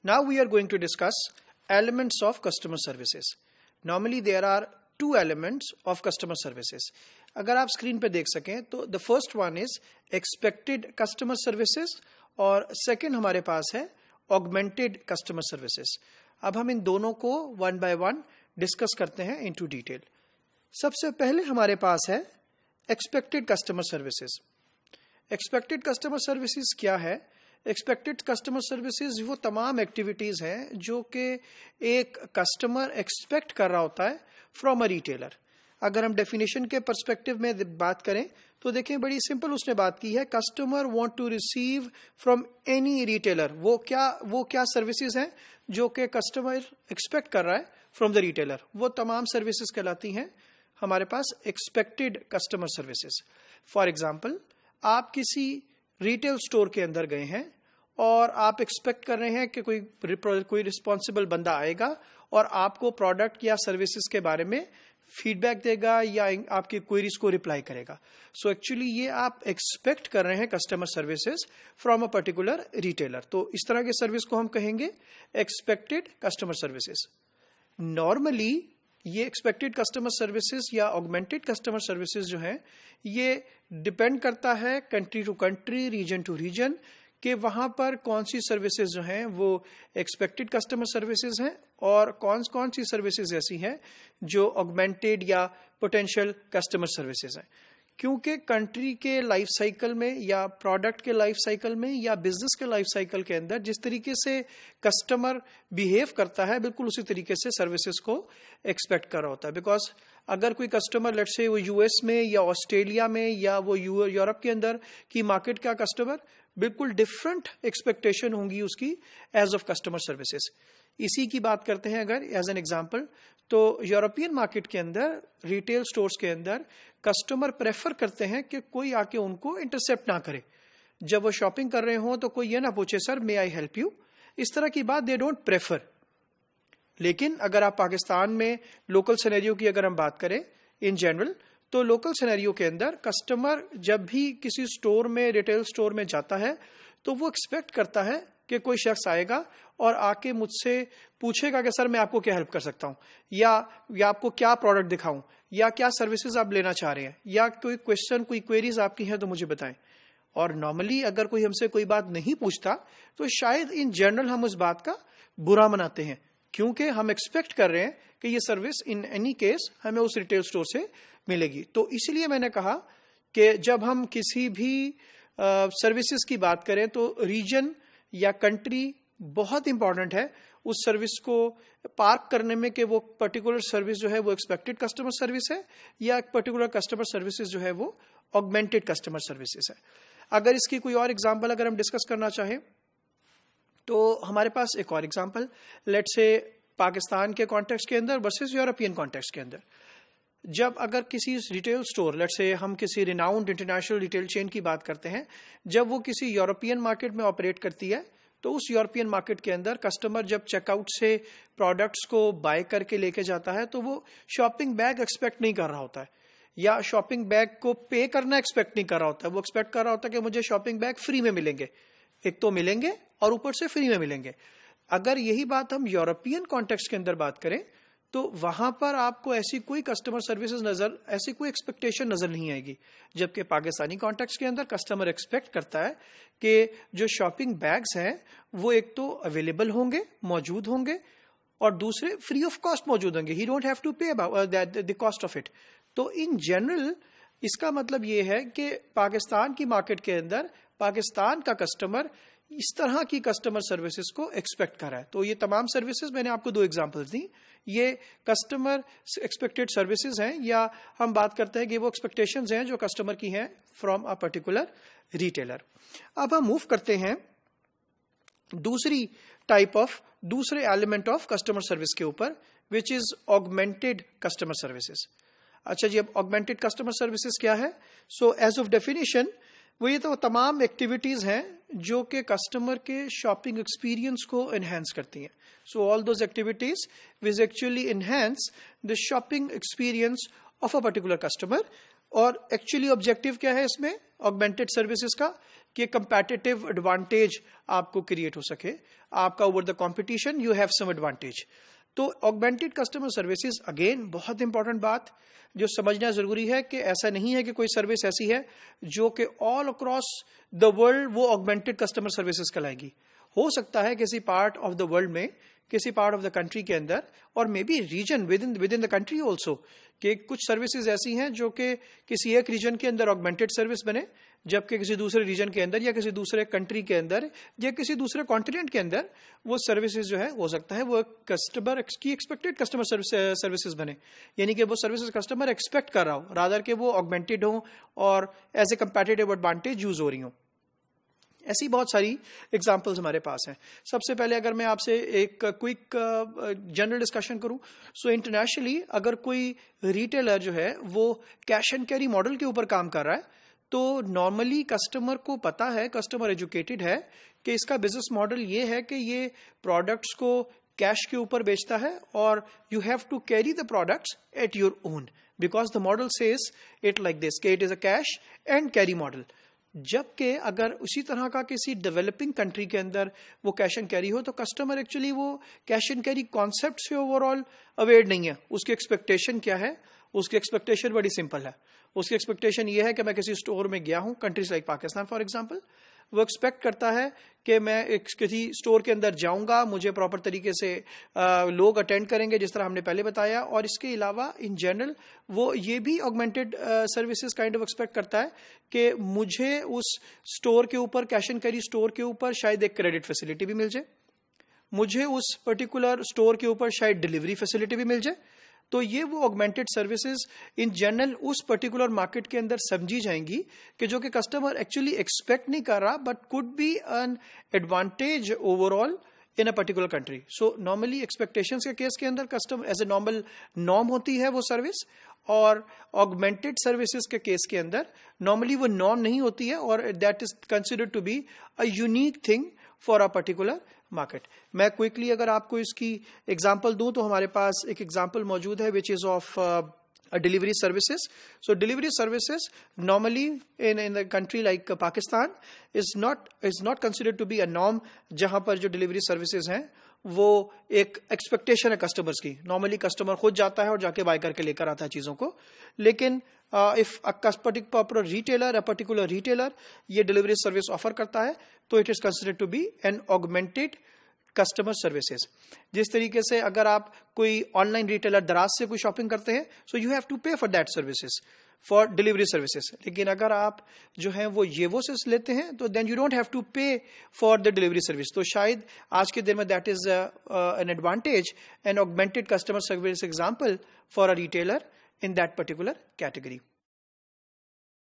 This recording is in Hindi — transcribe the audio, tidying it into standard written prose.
Now we are going to discuss elements of customer services. Normally there are two elements of customer services. अगर आप स्क्रीन पे देख सकें तो the first one is expected customer services और second हमारे पास है augmented customer services. अब हम इन दोनों को one by one डिस्कस करते हैं into detail. सबसे पहले हमारे पास है expected customer services. Expected customer services क्या है? एक्सपेक्टेड कस्टमर सर्विसेज वो तमाम एक्टिविटीज हैं जो कि एक कस्टमर एक्सपेक्ट कर रहा होता है फ्रॉम अ रिटेलर. अगर हम डेफिनेशन के पर्सपेक्टिव में बात करें तो देखें बड़ी सिंपल उसने बात की है. Customer want to receive from any retailer. वो क्या सर्विसेज हैं जो कि कस्टमर एक्सपेक्ट कर रहा है फ्रॉम द रिटेलर. वो तमाम सर्विसेज कहलाती हैं हमारे पास expected customer services. For example, आप किसी रिटेल स्टोर के अंदर गए हैं और आप एक्सपेक्ट कर रहे हैं कि कोई रिस्पॉन्सिबल बंदा आएगा और आपको प्रोडक्ट या सर्विसेज के बारे में फीडबैक देगा या आपकी क्वेरीज को रिप्लाई करेगा. सो एक्चुअली ये आप एक्सपेक्ट कर रहे हैं customer services from a particular retailer. तो इस तरह के सर्विस को हम कहेंगे एक्सपेक्टेड कस्टमर सर्विसेज. नॉर्मली ये एक्सपेक्टेड कस्टमर सर्विसेज या ऑगमेंटेड कस्टमर सर्विसेज जो हैं ये डिपेंड करता है country to country, region to region, कि वहां पर कौन सी सर्विसेज जो हैं वो एक्सपेक्टेड कस्टमर सर्विसेज हैं और कौन सी सर्विसेज ऐसी हैं जो ऑगमेंटेड या पोटेंशियल कस्टमर सर्विसेज हैं. क्योंकि कंट्री के लाइफ साइकिल में या प्रोडक्ट के लाइफ साइकिल में या बिजनेस के लाइफ साइकिल के अंदर जिस तरीके से कस्टमर बिहेव करता है बिल्कुल उसी तरीके से सर्विसेज को एक्सपेक्ट कर रहा होता है. बिकॉज अगर कोई कस्टमर लेट्स से वो यूएस में या ऑस्ट्रेलिया में या वो यूरोप के अंदर की मार्केट का कस्टमर, बिल्कुल डिफरेंट एक्सपेक्टेशन होंगी उसकी एज ऑफ कस्टमर सर्विसेज. इसी की बात करते हैं अगर एज एन एग्जांपल, तो यूरोपियन मार्केट के अंदर रिटेल स्टोर्स के अंदर कस्टमर प्रेफर करते हैं कि कोई आके उनको इंटरसेप्ट ना करे. जब वो शॉपिंग कर रहे हो तो कोई ये ना पूछे sir may I help you, इस तरह की बात दे डोंट प्रेफर. लेकिन अगर आप पाकिस्तान में लोकल सिनेरियो की अगर हम बात करें इन जनरल, तो लोकल सिनेरियो के अंदर कस्टमर जब भी किसी स्टोर में, रिटेल स्टोर में जाता है तो वो एक्सपेक्ट करता है कि कोई शख्स आएगा और आके मुझसे पूछेगा कि सर मैं आपको क्या हेल्प कर सकता हूं, या आपको क्या प्रोडक्ट दिखाऊं, या क्या सर्विसेज आप लेना चाह रहे हैं, या कोई क्वेश्चन, कोई क्वेरीज आपकी हैं तो मुझे बताएं. और नॉर्मली अगर कोई हमसे कोई बात नहीं पूछता तो शायद इन जनरल हम उस बात का बुरा मनाते हैं, क्योंकि हम एक्सपेक्ट कर रहे हैं कि ये सर्विस इन एनी केस हमें उस रिटेल स्टोर से मिलेगी. तो इसलिए मैंने कहा कि जब हम किसी भी सर्विसेज की बात करें तो रीजन या कंट्री बहुत इंपॉर्टेंट है उस सर्विस को पार्क करने में, कि वो पर्टिकुलर सर्विस जो है वो एक्सपेक्टेड कस्टमर सर्विस है या पर्टिकुलर कस्टमर सर्विसेज जो है वो ऑगमेंटेड कस्टमर सर्विसेज है. अगर इसकी कोई और एग्जांपल अगर हम डिस्कस करना चाहें तो हमारे पास एक और एग्जांपल, लेट्स से पाकिस्तान के कॉन्टेक्स्ट के अंदर वर्सेस यूरोपियन कॉन्टेक्स्ट के अंदर. जब अगर किसी रिटेल स्टोर, लेट्स से हम किसी रिनाउंड इंटरनेशनल रिटेल चेन की बात करते हैं, जब वो किसी यूरोपियन मार्केट में ऑपरेट करती है तो उस यूरोपियन मार्केट के अंदर कस्टमर जब चेकआउट से प्रोडक्ट्स को बाय करके लेके जाता है तो वो शॉपिंग बैग एक्सपेक्ट नहीं कर रहा होता है या शॉपिंग बैग को पे करना एक्सपेक्ट नहीं कर रहा होता है. वो एक्सपेक्ट कर रहा होता है कि मुझे शॉपिंग बैग फ्री में मिलेंगे, एक तो मिलेंगे और ऊपर से फ्री में मिलेंगे. अगर यही बात हम यूरोपियन कॉन्टेक्स्ट के अंदर बात करें तो वहां पर आपको ऐसी कोई कस्टमर सर्विसेज ऐसी कोई एक्सपेक्टेशन नजर नहीं आएगी. जबकि पाकिस्तानी कॉन्टेक्स्ट के अंदर कस्टमर एक्सपेक्ट करता है कि जो शॉपिंग बैग्स हैं वो एक तो अवेलेबल होंगे, मौजूद होंगे, और दूसरे फ्री ऑफ कॉस्ट मौजूद होंगे. ही डोंट हैव टू पे द कॉस्ट ऑफ इट. तो इन जनरल इसका मतलब ये है कि पाकिस्तान की मार्केट के अंदर पाकिस्तान का कस्टमर इस तरह की कस्टमर सर्विसेज को एक्सपेक्ट कर रहा है. तो ये तमाम सर्विसेज मैंने आपको दो एग्जांपल्स दी, ये कस्टमर एक्सपेक्टेड सर्विसेज हैं या हम बात करते हैं कि वो एक्सपेक्टेशंस हैं जो कस्टमर की हैं फ्रॉम अ पर्टिकुलर रिटेलर. अब हम मूव करते हैं दूसरे एलिमेंट ऑफ कस्टमर सर्विस के ऊपर, which is augmented customer services. अच्छा जी, अब ऑगमेंटेड कस्टमर सर्विसेज क्या है? सो एज ऑफ डेफिनेशन वो ये तो तमाम एक्टिविटीज हैं जो कि कस्टमर के शॉपिंग एक्सपीरियंस को एनहांस करती हैं. So all those activities which actually enhance the shopping experience of a particular customer. और एक्चुअली ऑब्जेक्टिव क्या है इसमें ऑगमेंटेड सर्विसेज का, कि कंपैटिटिव एडवांटेज आपको क्रिएट हो सके, आपका over the competition you have some advantage. तो ऑगमेंटेड कस्टमर सर्विसेज अगेन बहुत इंपॉर्टेंट बात जो समझना जरूरी है कि ऐसा नहीं है कि कोई सर्विस ऐसी है जो कि ऑल अक्रॉस द वर्ल्ड वो ऑगमेंटेड कस्टमर सर्विसेज कहलाएगी। हो सकता है किसी पार्ट ऑफ द वर्ल्ड में, किसी पार्ट ऑफ द कंट्री के अंदर, और maybe region within the country also, कि कुछ सर्विसेज ऐसी हैं जो कि किसी एक रीजन के अंदर ऑगमेंटेड सर्विस बने, जबकि किसी दूसरे रीजन के अंदर या किसी दूसरे कंट्री के अंदर या किसी दूसरे कॉन्टिनेंट के अंदर वो सर्विसेज जो है हो सकता है वो कस्टमर की एक्सपेक्टेड कस्टमर सर्विसेज बने, यानी कि वो सर्विसेज कस्टमर एक्सपेक्ट कर रहा हो रादर के वो ऑगमेंटेड हो और as a competitive advantage use हो रही हो। ऐसी बहुत सारी एग्जाम्पल्स हमारे पास हैं। सबसे पहले अगर मैं आपसे एक क्विक जनरल डिस्कशन करूं, सो इंटरनेशनली अगर कोई रिटेलर जो है वो कैश एंड कैरी मॉडल के ऊपर काम कर रहा है, तो नॉर्मली कस्टमर को पता है, कस्टमर एजुकेटेड है कि इसका बिजनेस मॉडल ये है कि ये प्रोडक्ट्स को कैश के ऊपर बेचता है और you have to carry the products at your own, because the model says it like this कि it is a cash and carry model. जबकि अगर उसी तरह का किसी डेवलपिंग कंट्री के अंदर वो कैश एंड कैरी हो, तो कस्टमर एक्चुअली वो कैश एंड कैरी कॉन्सेप्ट से ओवरऑल अवेयर नहीं है। उसकी एक्सपेक्टेशन क्या है? उसकी एक्सपेक्टेशन बड़ी सिंपल है। उसकी एक्सपेक्टेशन ये है कि मैं किसी स्टोर में गया हूं, countries like Pakistan for example, वो एक्सपेक्ट करता है कि मैं किसी स्टोर के अंदर जाऊंगा, मुझे प्रॉपर तरीके से लोग अटेंड करेंगे जिस तरह हमने पहले बताया, और इसके अलावा इन जनरल वो ये भी augmented services kind of expect करता है कि मुझे उस स्टोर के ऊपर, कैश एंड कैरी स्टोर के ऊपर शायद एक क्रेडिट फैसिलिटी भी मिल जाए, मुझे उस पर्टिकुलर स्टोर के ऊपर शायद डिलीवरी फैसिलिटी भी मिल जाए। तो ये वो ऑगमेंटेड सर्विसेज इन जनरल उस पर्टिकुलर मार्केट के अंदर समझी जाएंगी कि जो कि कस्टमर एक्चुअली एक्सपेक्ट नहीं कर रहा, but could be an advantage overall in a particular country. So normally expectations के केस के अंदर customer as a normal norm होती है वो सर्विस, और ऑगमेंटेड सर्विसेज के केस के अंदर नॉर्मली वो नॉर्म नहीं होती है और that is considered to be a unique thing for a particular market. मैं क्विकली अगर आपको इसकी एग्जांपल दूं तो हमारे पास एक एग्जांपल मौजूद है which is of delivery services. So delivery services normally in the country like Pakistan is not considered to be a norm, जहां पर जो डिलीवरी सर्विसेज हैं वो एक एक्सपेक्टेशन है कस्टमर्स की। नॉर्मली कस्टमर खुद जाता है और जाके बाय करके लेकर आता है चीजों को, लेकिन इफ अ पर्टिकुलर रिटेलर ये डिलीवरी सर्विस ऑफर करता है तो it is considered to be an augmented customer services. जिस तरीके से अगर आप कोई ऑनलाइन रिटेलर दराज से कोई शॉपिंग करते हैं, so you have to pay for that services, for delivery services. लेकिन अगर आप जो है वो येवो से लेते हैं तो then you don't have to pay for the delivery service. तो शायद आज के दिन में that is an advantage, an augmented customer service example for a retailer in that particular category.